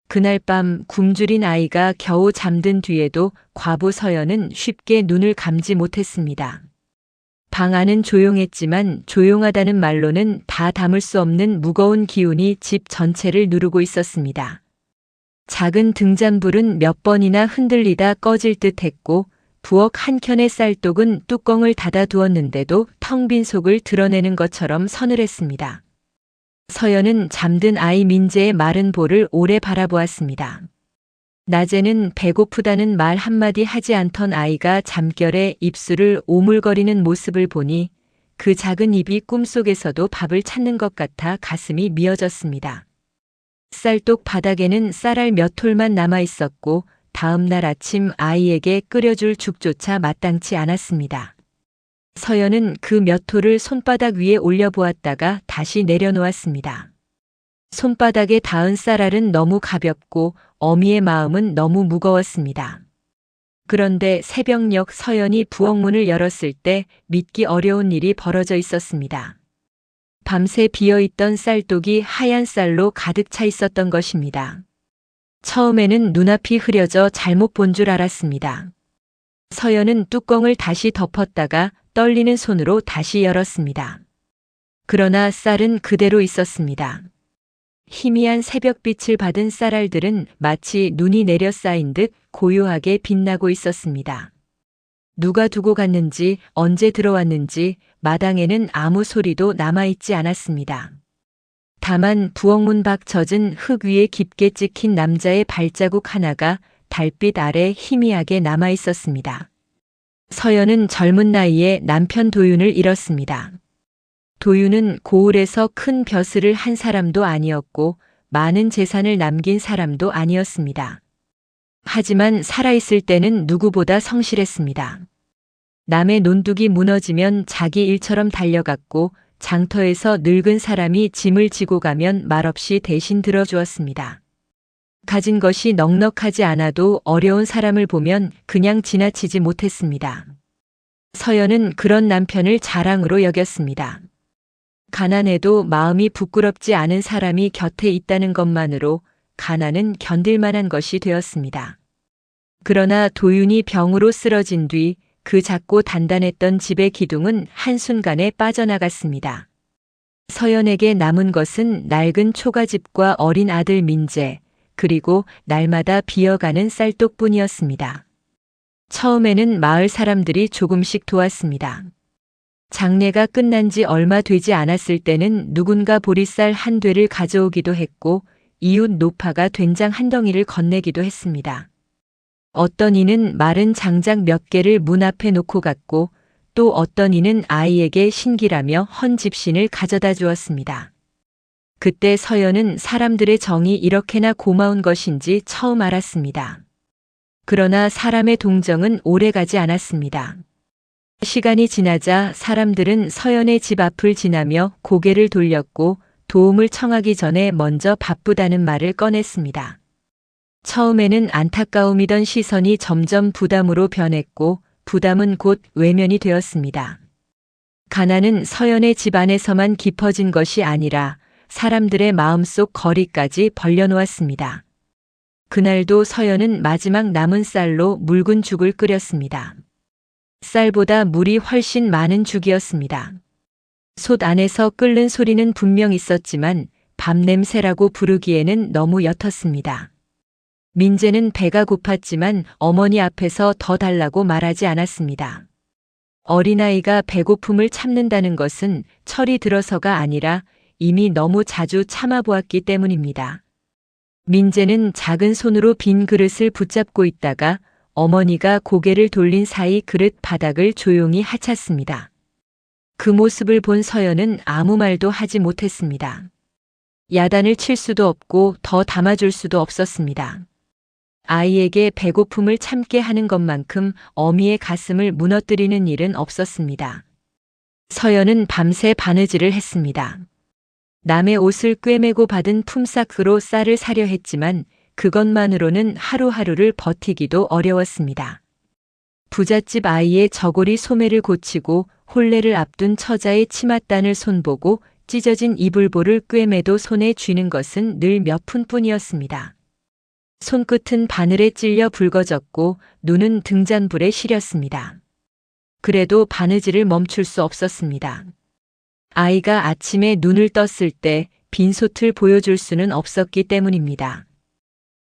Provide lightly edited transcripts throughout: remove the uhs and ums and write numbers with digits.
그날 밤 굶주린 아이가 겨우 잠든 뒤에도 과부 서연은 쉽게 눈을 감지 못했습니다. 방 안은 조용했지만 조용하다는 말로는 다 담을 수 없는 무거운 기운이 집 전체를 누르고 있었습니다. 작은 등잔불은 몇 번이나 흔들리다 꺼질 듯 했고 부엌 한켠의 쌀독은 뚜껑을 닫아 두었는데도 텅 빈 속을 드러내는 것처럼 서늘했습니다. 서연은 잠든 아이 민재의 마른 볼을 오래 바라보았습니다. 낮에는 배고프다는 말 한마디 하지 않던 아이가 잠결에 입술을 오물거리는 모습을 보니 그 작은 입이 꿈속에서도 밥을 찾는 것 같아 가슴이 미어졌습니다. 쌀독 바닥에는 쌀알 몇 톨만 남아 있었고 다음 날 아침 아이에게 끓여줄 죽조차 마땅치 않았습니다. 서연은 그 몇 톨을 손바닥 위에 올려보았다가 다시 내려놓았습니다. 손바닥에 닿은 쌀알은 너무 가볍고 어미의 마음은 너무 무거웠습니다. 그런데 새벽녘 서연이 부엌문을 열었을 때 믿기 어려운 일이 벌어져 있었습니다. 밤새 비어있던 쌀독이 하얀 쌀로 가득 차 있었던 것입니다. 처음에는 눈앞이 흐려져 잘못 본 줄 알았습니다. 서연은 뚜껑을 다시 덮었다가 떨리는 손으로 다시 열었습니다. 그러나 쌀은 그대로 있었습니다. 희미한 새벽빛을 받은 쌀알들은 마치 눈이 내려 쌓인 듯 고요하게 빛나고 있었습니다. 누가 두고 갔는지 언제 들어왔는지 마당에는 아무 소리도 남아있지 않았습니다. 다만 부엌문 밖 젖은 흙 위에 깊게 찍힌 남자의 발자국 하나가 달빛 아래 희미하게 남아 있었습니다. 서연은 젊은 나이에 남편 도윤을 잃었습니다. 도윤은 고을에서 큰 벼슬을 한 사람도 아니었고 많은 재산을 남긴 사람도 아니었습니다. 하지만 살아있을 때는 누구보다 성실했습니다. 남의 논둑이 무너지면 자기 일처럼 달려갔고 장터에서 늙은 사람이 짐을 지고 가면 말없이 대신 들어주었습니다. 가진 것이 넉넉하지 않아도 어려운 사람을 보면 그냥 지나치지 못했습니다. 서연은 그런 남편을 자랑으로 여겼습니다. 가난해도 마음이 부끄럽지 않은 사람이 곁에 있다는 것만으로 가난은 견딜 만한 것이 되었습니다. 그러나 도윤이 병으로 쓰러진 뒤 그 작고 단단했던 집의 기둥은 한순간에 빠져나갔습니다. 서연에게 남은 것은 낡은 초가집과 어린 아들 민재, 그리고 날마다 비어가는 쌀독뿐이었습니다. 처음에는 마을 사람들이 조금씩 도왔습니다. 장례가 끝난 지 얼마 되지 않았을 때는 누군가 보리쌀 한 되를 가져오기도 했고 이웃 노파가 된장 한 덩이를 건네기도 했습니다. 어떤 이는 마른 장작 몇 개를 문 앞에 놓고 갔고 또 어떤 이는 아이에게 신기라며 헌 집신을 가져다 주었습니다. 그때 서연은 사람들의 정이 이렇게나 고마운 것인지 처음 알았습니다. 그러나 사람의 동정은 오래가지 않았습니다. 시간이 지나자 사람들은 서연의 집 앞을 지나며 고개를 돌렸고 도움을 청하기 전에 먼저 바쁘다는 말을 꺼냈습니다. 처음에는 안타까움이던 시선이 점점 부담으로 변했고 부담은 곧 외면이 되었습니다. 가난은 서연의 집 안에서만 깊어진 것이 아니라 사람들의 마음속 거리까지 벌려놓았습니다. 그날도 서연은 마지막 남은 쌀로 묽은 죽을 끓였습니다. 쌀보다 물이 훨씬 많은 죽이었습니다. 솥 안에서 끓는 소리는 분명 있었지만 밥 냄새라고 부르기에는 너무 옅었습니다. 민재는 배가 고팠지만 어머니 앞에서 더 달라고 말하지 않았습니다. 어린아이가 배고픔을 참는다는 것은 철이 들어서가 아니라 이미 너무 자주 참아보았기 때문입니다. 민재는 작은 손으로 빈 그릇을 붙잡고 있다가 어머니가 고개를 돌린 사이 그릇 바닥을 조용히 하찼습니다. 그 모습을 본 서연은 아무 말도 하지 못했습니다. 야단을 칠 수도 없고 더 담아줄 수도 없었습니다. 아이에게 배고픔을 참게 하는 것만큼 어미의 가슴을 무너뜨리는 일은 없었습니다. 서연은 밤새 바느질을 했습니다. 남의 옷을 꿰매고 받은 품삯으로 쌀을 사려 했지만 그것만으로는 하루하루를 버티기도 어려웠습니다. 부잣집 아이의 저고리 소매를 고치고 혼례를 앞둔 처자의 치맛단을 손보고 찢어진 이불보를 꿰매도 손에 쥐는 것은 늘 몇 푼뿐이었습니다. 손끝은 바늘에 찔려 붉어졌고 눈은 등잔불에 시렸습니다. 그래도 바느질을 멈출 수 없었습니다. 아이가 아침에 눈을 떴을 때 빈솥을 보여줄 수는 없었기 때문입니다.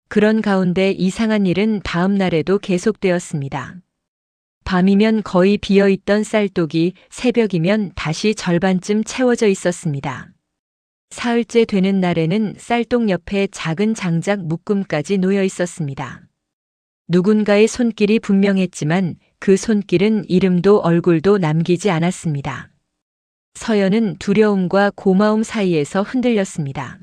그런 가운데 이상한 일은 다음 날에도 계속되었습니다. 밤이면 거의 비어있던 쌀독이 새벽이면 다시 절반쯤 채워져 있었습니다. 사흘째 되는 날에는 쌀독 옆에 작은 장작 묶음까지 놓여 있었습니다. 누군가의 손길이 분명했지만 그 손길은 이름도 얼굴도 남기지 않았습니다. 서연은 두려움과 고마움 사이에서 흔들렸습니다.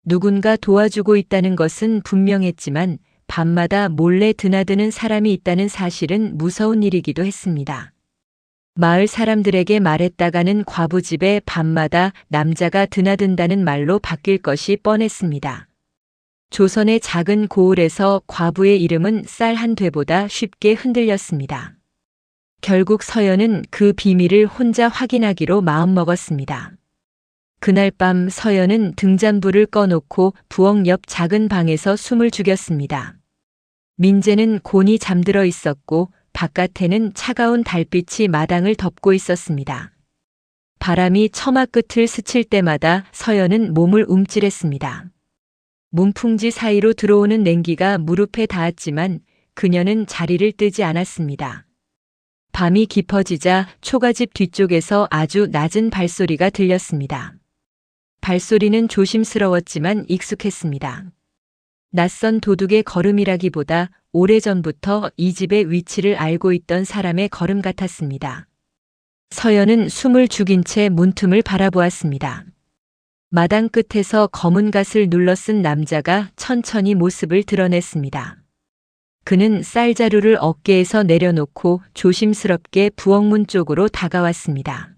누군가 도와주고 있다는 것은 분명했지만 밤마다 몰래 드나드는 사람이 있다는 사실은 무서운 일이기도 했습니다. 마을 사람들에게 말했다가는 과부집에 밤마다 남자가 드나든다는 말로 바뀔 것이 뻔했습니다. 조선의 작은 고을에서 과부의 이름은 쌀 한 되보다 쉽게 흔들렸습니다. 결국 서연은 그 비밀을 혼자 확인하기로 마음먹었습니다. 그날 밤 서연은 등잔불을 꺼놓고 부엌 옆 작은 방에서 숨을 죽였습니다. 민재는 곤히 잠들어 있었고 바깥에는 차가운 달빛이 마당을 덮고 있었습니다. 바람이 처마 끝을 스칠 때마다 서연은 몸을 움찔했습니다. 문풍지 사이로 들어오는 냉기가 무릎에 닿았지만 그녀는 자리를 뜨지 않았습니다. 밤이 깊어지자 초가집 뒤쪽에서 아주 낮은 발소리가 들렸습니다. 발소리는 조심스러웠지만 익숙했습니다. 낯선 도둑의 걸음이라기보다 오래전부터 이 집의 위치를 알고 있던 사람의 걸음 같았습니다. 서연은 숨을 죽인 채 문틈을 바라보았습니다. 마당 끝에서 검은 갓을 눌러 쓴 남자가 천천히 모습을 드러냈습니다. 그는 쌀자루를 어깨에서 내려놓고 조심스럽게 부엌문 쪽으로 다가왔습니다.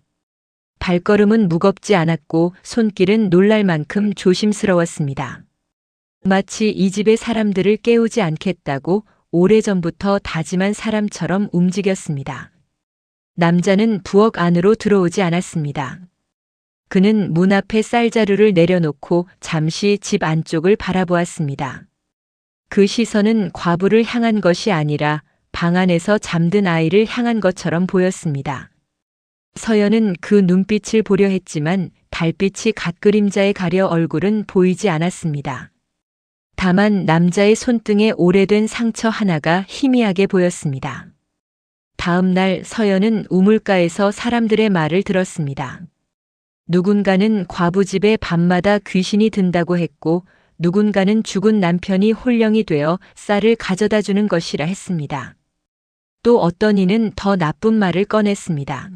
발걸음은 무겁지 않았고 손길은 놀랄 만큼 조심스러웠습니다. 마치 이 집의 사람들을 깨우지 않겠다고 오래전부터 다짐한 사람처럼 움직였습니다. 남자는 부엌 안으로 들어오지 않았습니다. 그는 문 앞에 쌀자루를 내려놓고 잠시 집 안쪽을 바라보았습니다. 그 시선은 과부를 향한 것이 아니라 방 안에서 잠든 아이를 향한 것처럼 보였습니다. 서연은 그 눈빛을 보려 했지만 달빛이 갓그림자에 가려 얼굴은 보이지 않았습니다. 다만 남자의 손등에 오래된 상처 하나가 희미하게 보였습니다. 다음 날 서연은 우물가에서 사람들의 말을 들었습니다. 누군가는 과부집에 밤마다 귀신이 든다고 했고 누군가는 죽은 남편이 홀령이 되어 쌀을 가져다 주는 것이라 했습니다. 또 어떤 이는 더 나쁜 말을 꺼냈습니다.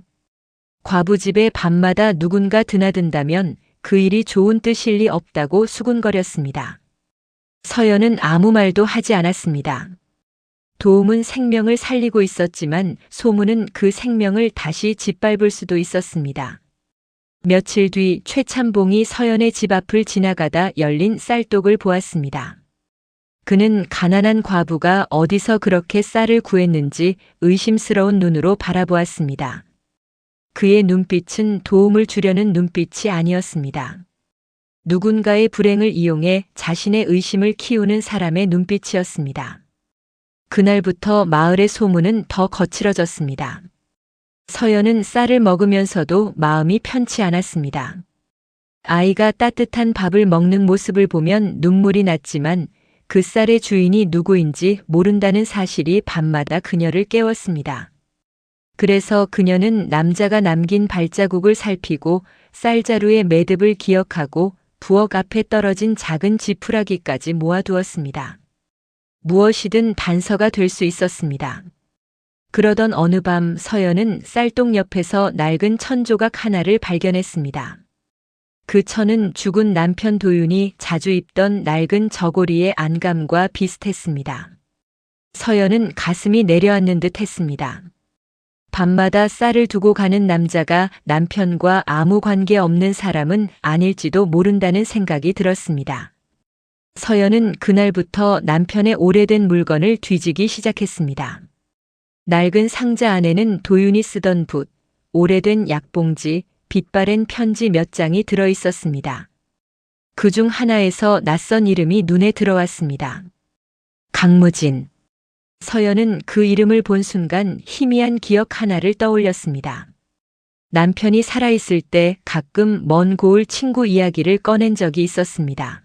과부집에 밤마다 누군가 드나든다면 그 일이 좋은 뜻일 리 없다고 수군거렸습니다. 서연은 아무 말도 하지 않았습니다. 도움은 생명을 살리고 있었지만 소문은 그 생명을 다시 짓밟을 수도 있었습니다. 며칠 뒤 최참봉이 서연의 집 앞을 지나가다 열린 쌀독을 보았습니다. 그는 가난한 과부가 어디서 그렇게 쌀을 구했는지 의심스러운 눈으로 바라보았습니다. 그의 눈빛은 도움을 주려는 눈빛이 아니었습니다. 누군가의 불행을 이용해 자신의 의심을 키우는 사람의 눈빛이었습니다. 그날부터 마을의 소문은 더 거칠어졌습니다. 서연은 쌀을 먹으면서도 마음이 편치 않았습니다. 아이가 따뜻한 밥을 먹는 모습을 보면 눈물이 났지만 그 쌀의 주인이 누구인지 모른다는 사실이 밤마다 그녀를 깨웠습니다. 그래서 그녀는 남자가 남긴 발자국을 살피고 쌀자루의 매듭을 기억하고 부엌 앞에 떨어진 작은 지푸라기까지 모아두었습니다. 무엇이든 단서가 될 수 있었습니다. 그러던 어느 밤 서연은 쌀독 옆에서 낡은 천 조각 하나를 발견했습니다. 그 천은 죽은 남편 도윤이 자주 입던 낡은 저고리의 안감과 비슷했습니다. 서연은 가슴이 내려앉는 듯 했습니다. 밤마다 쌀을 두고 가는 남자가 남편과 아무 관계 없는 사람은 아닐지도 모른다는 생각이 들었습니다. 서연은 그날부터 남편의 오래된 물건을 뒤지기 시작했습니다. 낡은 상자 안에는 도윤이 쓰던 붓, 오래된 약봉지, 빛바랜 편지 몇 장이 들어 있었습니다. 그중 하나에서 낯선 이름이 눈에 들어왔습니다. 강무진. 서연은 그 이름을 본 순간 희미한 기억 하나를 떠올렸습니다. 남편이 살아있을 때 가끔 먼 고을 친구 이야기를 꺼낸 적이 있었습니다.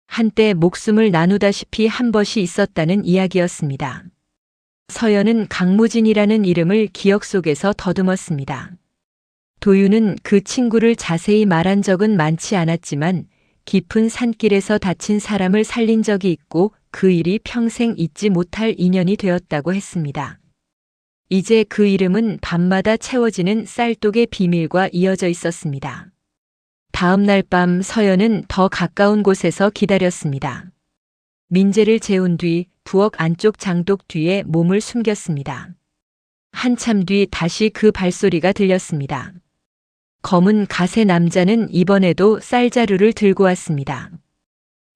한때 목숨을 나누다시피 한 것이 있었다는 이야기였습니다. 서연은 강무진이라는 이름을 기억 속에서 더듬었습니다. 도윤은 그 친구를 자세히 말한 적은 많지 않았지만 깊은 산길에서 다친 사람을 살린 적이 있고 그 일이 평생 잊지 못할 인연이 되었다고 했습니다. 이제 그 이름은 밤마다 채워지는 쌀독의 비밀과 이어져 있었습니다. 다음 날 밤 서연은 더 가까운 곳에서 기다렸습니다. 민재를 재운 뒤 부엌 안쪽 장독 뒤에 몸을 숨겼습니다. 한참 뒤 다시 그 발소리가 들렸습니다. 검은 갓의 남자는 이번에도 쌀자루를 들고 왔습니다.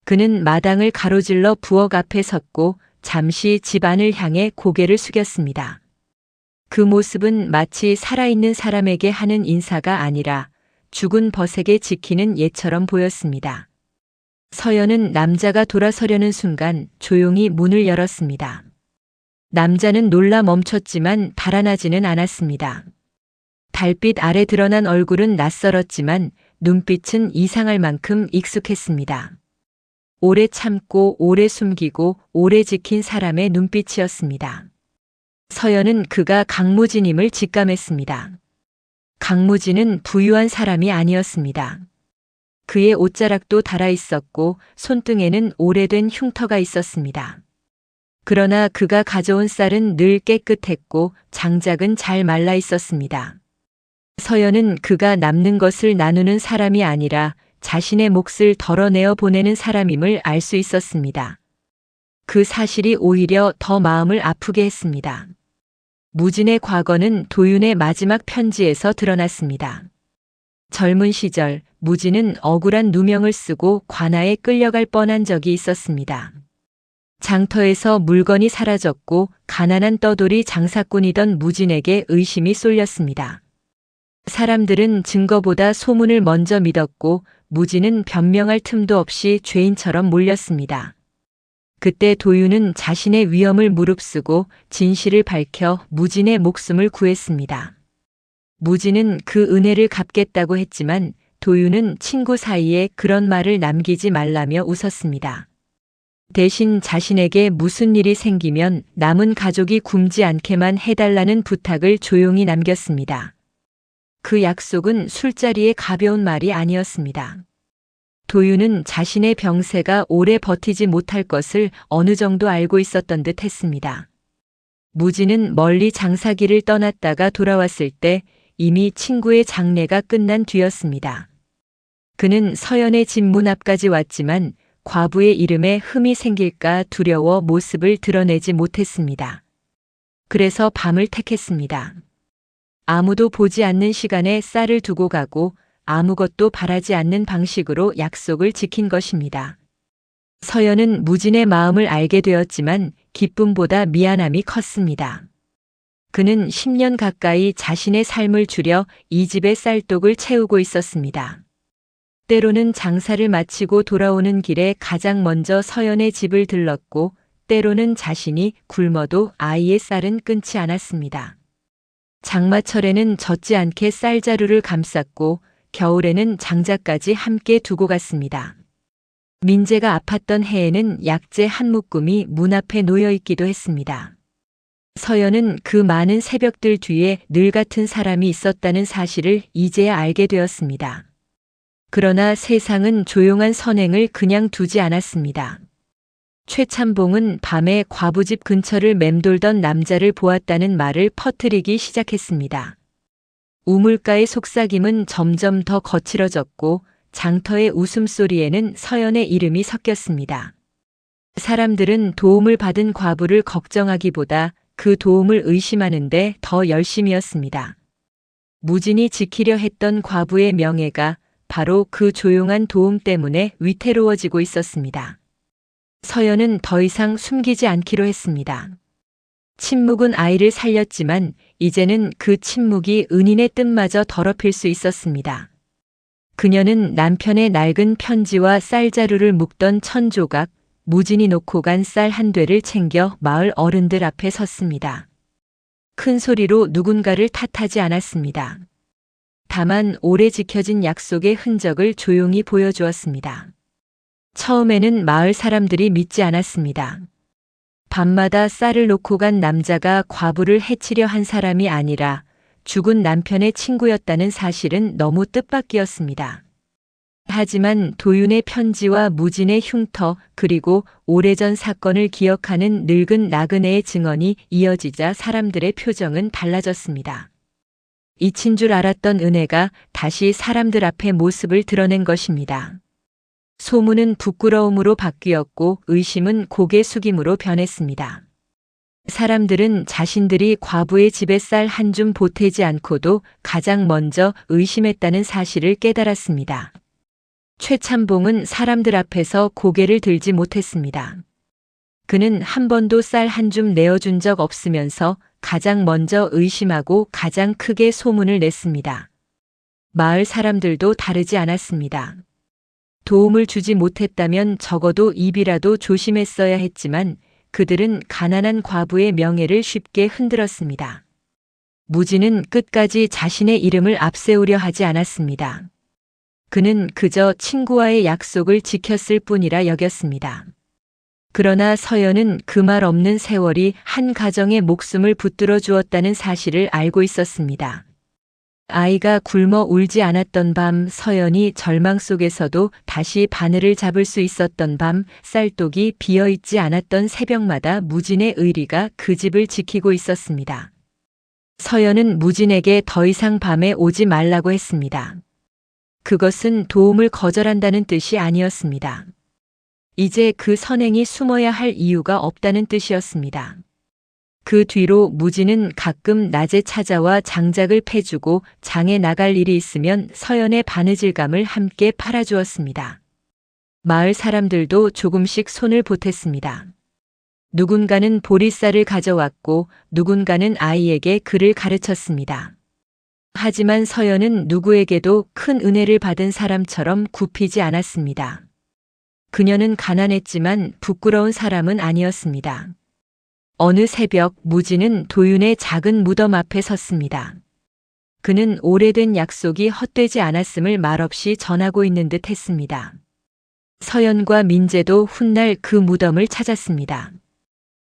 그는 마당을 가로질러 부엌 앞에 섰고 잠시 집 안을 향해 고개를 숙였습니다. 그 모습은 마치 살아있는 사람에게 하는 인사가 아니라 죽은 벗에게 지키는 예처럼 보였습니다. 서연은 남자가 돌아서려는 순간 조용히 문을 열었습니다. 남자는 놀라 멈췄지만 달아나지는 않았습니다. 달빛 아래 드러난 얼굴은 낯설었지만 눈빛은 이상할 만큼 익숙했습니다. 오래 참고 오래 숨기고 오래 지킨 사람의 눈빛이었습니다. 서연은 그가 강무진임을 직감했습니다. 강무진은 부유한 사람이 아니었습니다. 그의 옷자락도 닳아 있었고 손등에는 오래된 흉터가 있었습니다. 그러나 그가 가져온 쌀은 늘 깨끗했고 장작은 잘 말라 있었습니다. 서연은 그가 남는 것을 나누는 사람이 아니라 자신의 몫을 덜어내어 보내는 사람임을 알 수 있었습니다. 그 사실이 오히려 더 마음을 아프게 했습니다. 무진의 과거는 도윤의 마지막 편지에서 드러났습니다. 젊은 시절 무진은 억울한 누명을 쓰고 관아에 끌려갈 뻔한 적이 있었습니다. 장터에서 물건이 사라졌고 가난한 떠돌이 장사꾼이던 무진에게 의심이 쏠렸습니다. 사람들은 증거보다 소문을 먼저 믿었고 무진은 변명할 틈도 없이 죄인처럼 몰렸습니다. 그때 도윤은 자신의 위험을 무릅쓰고 진실을 밝혀 무진의 목숨을 구했습니다. 무진은 그 은혜를 갚겠다고 했지만 도윤은 친구 사이에 그런 말을 남기지 말라며 웃었습니다. 대신 자신에게 무슨 일이 생기면 남은 가족이 굶지 않게만 해달라는 부탁을 조용히 남겼습니다. 그 약속은 술자리의 가벼운 말이 아니었습니다. 도윤은 자신의 병세가 오래 버티지 못할 것을 어느 정도 알고 있었던 듯 했습니다. 무진은 멀리 장사길을 떠났다가 돌아왔을 때 이미 친구의 장례가 끝난 뒤였습니다. 그는 서연의 집 문 앞까지 왔지만 과부의 이름에 흠이 생길까 두려워 모습을 드러내지 못했습니다. 그래서 밤을 택했습니다. 아무도 보지 않는 시간에 쌀을 두고 가고 아무것도 바라지 않는 방식으로 약속을 지킨 것입니다. 서연은 무진의 마음을 알게 되었지만 기쁨보다 미안함이 컸습니다. 그는 10년 가까이 자신의 삶을 줄여 이 집의 쌀독을 채우고 있었습니다. 때로는 장사를 마치고 돌아오는 길에 가장 먼저 서연의 집을 들렀고 때로는 자신이 굶어도 아이의 쌀은 끊지 않았습니다. 장마철에는 젖지 않게 쌀자루를 감쌌고 겨울에는 장작까지 함께 두고 갔습니다. 민재가 아팠던 해에는 약재 한 묶음이 문 앞에 놓여 있기도 했습니다. 서연은 그 많은 새벽들 뒤에 늘 같은 사람이 있었다는 사실을 이제야 알게 되었습니다. 그러나 세상은 조용한 선행을 그냥 두지 않았습니다. 최참봉은 밤에 과부집 근처를 맴돌던 남자를 보았다는 말을 퍼뜨리기 시작했습니다. 우물가의 속삭임은 점점 더 거칠어졌고 장터의 웃음소리에는 서연의 이름이 섞였습니다. 사람들은 도움을 받은 과부를 걱정하기보다 그 도움을 의심하는데 더 열심이었습니다. 무진이 지키려 했던 과부의 명예가 바로 그 조용한 도움 때문에 위태로워지고 있었습니다. 서연은 더 이상 숨기지 않기로 했습니다. 침묵은 아이를 살렸지만 이제는 그 침묵이 은인의 뜻마저 더럽힐 수 있었습니다. 그녀는 남편의 낡은 편지와 쌀자루를 묶던 천조각, 무진이 놓고 간 쌀 한 되를 챙겨 마을 어른들 앞에 섰습니다. 큰 소리로 누군가를 탓하지 않았습니다. 다만 오래 지켜진 약속의 흔적을 조용히 보여주었습니다. 처음에는 마을 사람들이 믿지 않았습니다. 밤마다 쌀을 놓고 간 남자가 과부를 해치려 한 사람이 아니라 죽은 남편의 친구였다는 사실은 너무 뜻밖이었습니다. 하지만 도윤의 편지와 무진의 흉터 그리고 오래전 사건을 기억하는 늙은 나그네의 증언이 이어지자 사람들의 표정은 달라졌습니다. 잊힌 줄 알았던 은혜가 다시 사람들 앞에 모습을 드러낸 것입니다. 소문은 부끄러움으로 바뀌었고 의심은 고개 숙임으로 변했습니다. 사람들은 자신들이 과부의 집에 쌀 한 줌 보태지 않고도 가장 먼저 의심했다는 사실을 깨달았습니다. 최참봉은 사람들 앞에서 고개를 들지 못했습니다. 그는 한 번도 쌀 한 줌 내어준 적 없으면서 가장 먼저 의심하고 가장 크게 소문을 냈습니다. 마을 사람들도 다르지 않았습니다. 도움을 주지 못했다면 적어도 입이라도 조심했어야 했지만 그들은 가난한 과부의 명예를 쉽게 흔들었습니다. 무진은 끝까지 자신의 이름을 앞세우려 하지 않았습니다. 그는 그저 친구와의 약속을 지켰을 뿐이라 여겼습니다. 그러나 서연은 그 말 없는 세월이 한 가정의 목숨을 붙들어 주었다는 사실을 알고 있었습니다. 아이가 굶어 울지 않았던 밤, 서연이 절망 속에서도 다시 바늘을 잡을 수 있었던 밤, 쌀독이 비어있지 않았던 새벽마다 무진의 의리가 그 집을 지키고 있었습니다. 서연은 무진에게 더 이상 밤에 오지 말라고 했습니다. 그것은 도움을 거절한다는 뜻이 아니었습니다. 이제 그 선행이 숨어야 할 이유가 없다는 뜻이었습니다. 그 뒤로 무진은 가끔 낮에 찾아와 장작을 패주고 장에 나갈 일이 있으면 서연의 바느질감을 함께 팔아주었습니다. 마을 사람들도 조금씩 손을 보탰습니다. 누군가는 보리쌀을 가져왔고 누군가는 아이에게 글을 가르쳤습니다. 하지만 서연은 누구에게도 큰 은혜를 받은 사람처럼 굽히지 않았습니다. 그녀는 가난했지만 부끄러운 사람은 아니었습니다. 어느 새벽 무진은 도윤의 작은 무덤 앞에 섰습니다. 그는 오래된 약속이 헛되지 않았음을 말없이 전하고 있는 듯 했습니다. 서연과 민재도 훗날 그 무덤을 찾았습니다.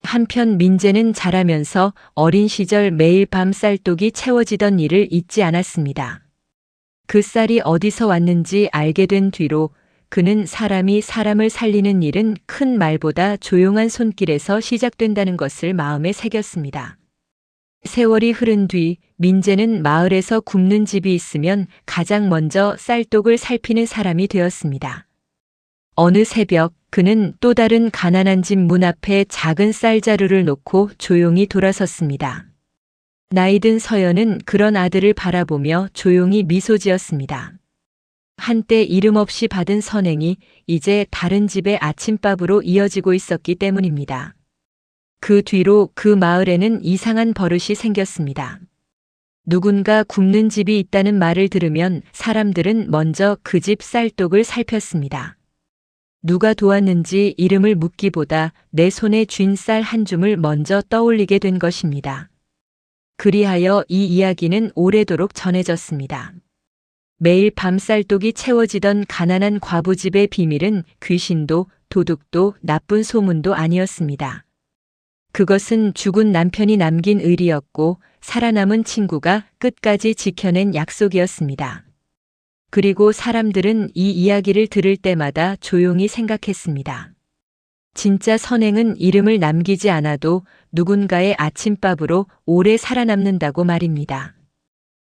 한편 민재는 자라면서 어린 시절 매일 밤 쌀독이 채워지던 일을 잊지 않았습니다. 그 쌀이 어디서 왔는지 알게 된 뒤로 그는 사람이 사람을 살리는 일은 큰 말보다 조용한 손길에서 시작된다는 것을 마음에 새겼습니다. 세월이 흐른 뒤 민재는 마을에서 굽는 집이 있으면 가장 먼저 쌀독을 살피는 사람이 되었습니다. 어느 새벽 그는 또 다른 가난한 집 문 앞에 작은 쌀자루를 놓고 조용히 돌아섰습니다. 나이든 서연은 그런 아들을 바라보며 조용히 미소 지었습니다. 한때 이름 없이 받은 선행이 이제 다른 집의 아침밥으로 이어지고 있었기 때문입니다. 그 뒤로 그 마을에는 이상한 버릇이 생겼습니다. 누군가 굽는 집이 있다는 말을 들으면 사람들은 먼저 그 집 쌀독을 살폈습니다. 누가 도왔는지 이름을 묻기보다 내 손에 쥔 쌀 한 줌을 먼저 떠올리게 된 것입니다. 그리하여 이 이야기는 오래도록 전해졌습니다. 매일 밤 쌀독이 채워지던 가난한 과부집의 비밀은 귀신도 도둑도 나쁜 소문도 아니었습니다. 그것은 죽은 남편이 남긴 의리였고 살아남은 친구가 끝까지 지켜낸 약속이었습니다. 그리고 사람들은 이 이야기를 들을 때마다 조용히 생각했습니다. 진짜 선행은 이름을 남기지 않아도 누군가의 아침밥으로 오래 살아남는다고 말입니다.